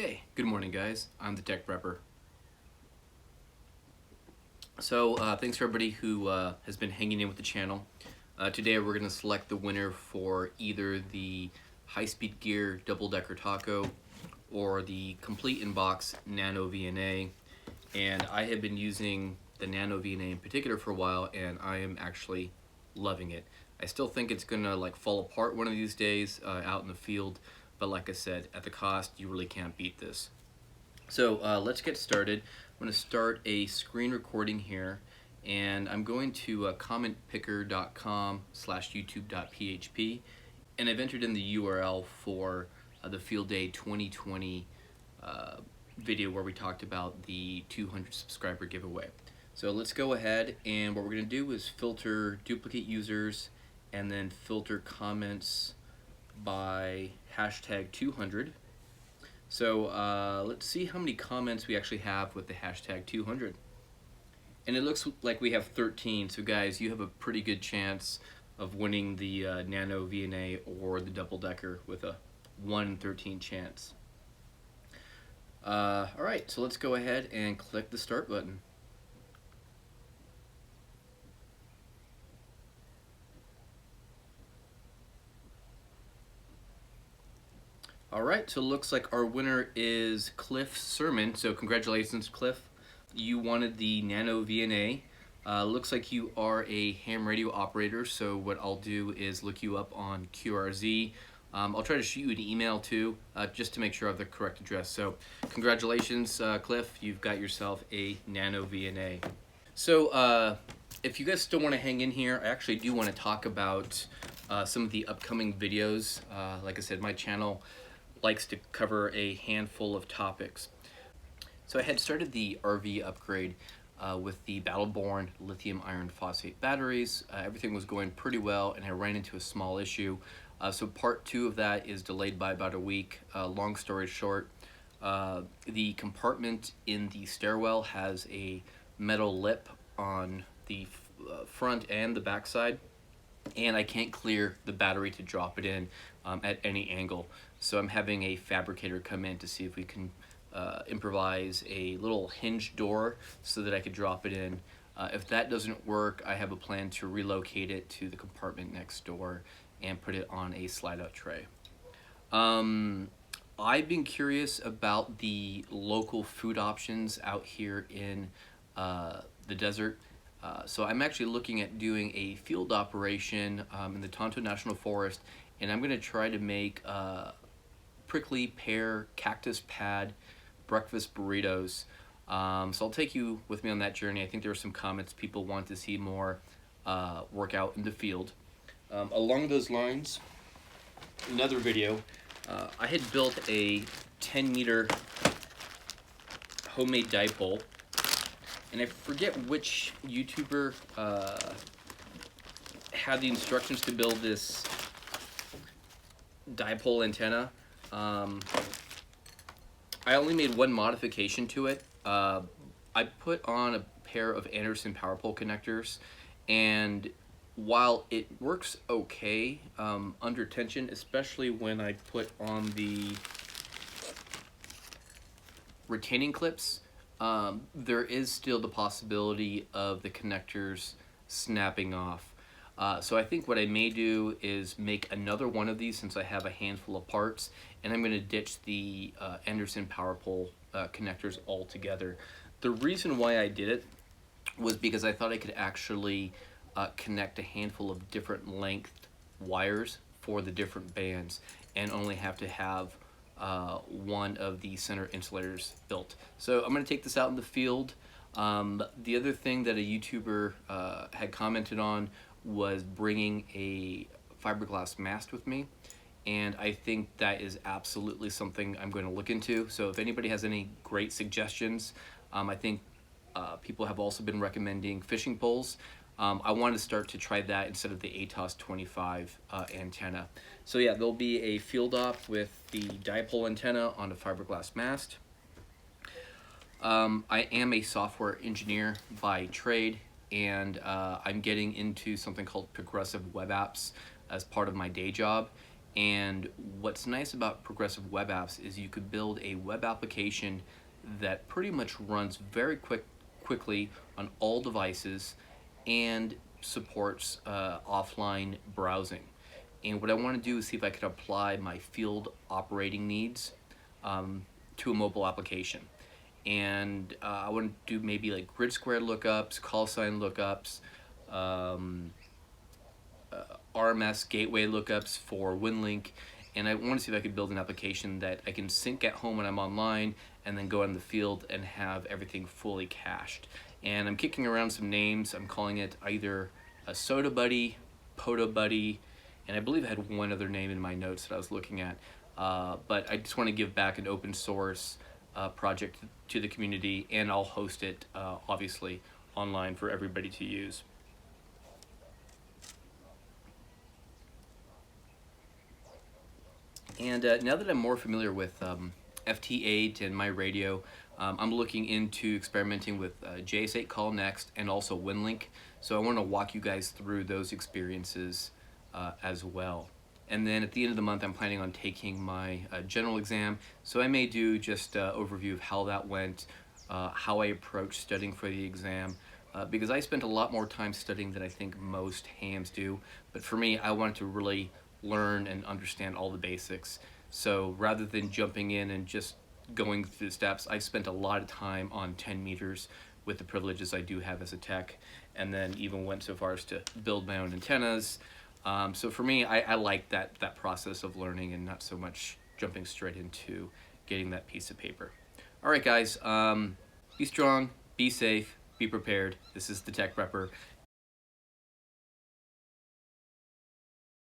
Hey, good morning guys. I'm the Tech Prepper. So thanks for everybody who has been hanging in with the channel. Today we're going to select the winner for either the high-speed gear double-decker taco or the complete in-box NanoVNA. And I have been using the NanoVNA in particular for a while, and I am actually loving it. I still think it's gonna like fall apart one of these days out in the field, but like I said, at the cost, you really can't beat this. So let's get started. I'm going to start a screen recording here, and I'm going to commentpicker.com/youtube.php, and I've entered in the URL for the Field Day 2020 video where we talked about the 200 subscriber giveaway. So let's go ahead, and what we're going to do is filter duplicate users and then filter comments by hashtag 200. So let's see how many comments we actually have with the hashtag 200. And it looks like we have 13, so guys, you have a pretty good chance of winning the NanoVNA or the double-decker with a 1 in 13 chance. Alright, so let's go ahead and click the start button. Alright, so it looks like our winner is Cliff Sermon. So congratulations, Cliff. You wanted the NanoVNA. Looks like you are a ham radio operator, so what I'll do is look you up on QRZ. I'll try to shoot you an email too, just to make sure I have the correct address. So congratulations, Cliff. You've got yourself a NanoVNA. So if you guys still want to hang in here, I actually do want to talk about some of the upcoming videos. Like I said, my channel likes to cover a handful of topics. So I had started the RV upgrade with the Battleborn lithium iron phosphate batteries. Everything was going pretty well, and I ran into a small issue. So part 2 of that is delayed by about a week. Long story short, the compartment in the stairwell has a metal lip on the front and the back side, and I can't clear the battery to drop it in at any angle. So I'm having a fabricator come in to see if we can improvise a little hinge door so that I could drop it in. If that doesn't work, I have a plan to relocate it to the compartment next door and put it on a slide-out tray. I've been curious about the local food options out here in the desert. So I'm actually looking at doing a field operation in the Tonto National Forest, and I'm going to try to make prickly pear cactus pad breakfast burritos. So I'll take you with me on that journey. I think there were some comments people want to see more workout in the field. Along those lines, another video, I had built a 10-meter homemade dipole, and I forget which YouTuber had the instructions to build this dipole antenna. I only made one modification to it. I put on a pair of Anderson power pole connectors, and while it works okay under tension, especially when I put on the retaining clips, there is still the possibility of the connectors snapping off. So I think what I may do is make another one of these, since I have a handful of parts, and I'm going to ditch the Anderson power pole connectors altogether. The reason why I did it was because I thought I could actually connect a handful of different length wires for the different bands and only have to have one of the center insulators built. So I'm going to take this out in the field. The other thing that a YouTuber had commented on was bringing a fiberglass mast with me, and I think that is absolutely something I'm going to look into. So if anybody has any great suggestions, I think people have also been recommending fishing poles. I wanted to start to try that instead of the ATOS 25 antenna. So yeah, there'll be a field op with the dipole antenna on a fiberglass mast. I am a software engineer by trade, and I'm getting into something called progressive web apps as part of my day job. And what's nice about progressive web apps is you could build a web application that pretty much runs very quickly on all devices and supports offline browsing. And what I want to do is see if I could apply my field operating needs to a mobile application. And I want to do maybe like grid square lookups, call sign lookups, um, RMS gateway lookups for WinLink, and I want to see if I could build an application that I can sync at home when I'm online and then go in the field and have everything fully cached. And I'm kicking around some names. I'm calling it either a Soda Buddy, Poto Buddy, and I believe I had one other name in my notes that I was looking at. But I just want to give back an open source project to the community, and I'll host it obviously online for everybody to use. And now that I'm more familiar with FT8 and my radio, I'm looking into experimenting with JS8 Call Next and also WinLink. So I want to walk you guys through those experiences as well. And then at the end of the month, I'm planning on taking my general exam. So I may do just an overview of how that went, how I approached studying for the exam, because I spent a lot more time studying than I think most hams do. But for me, I wanted to really learn and understand all the basics. So rather than jumping in and just going through the steps, I spent a lot of time on 10 meters with the privileges I do have as a tech, and then even went so far as to build my own antennas. So for me, I like that process of learning and not so much jumping straight into getting that piece of paper. All right, guys, be strong, be safe, be prepared. This is the Tech Prepper.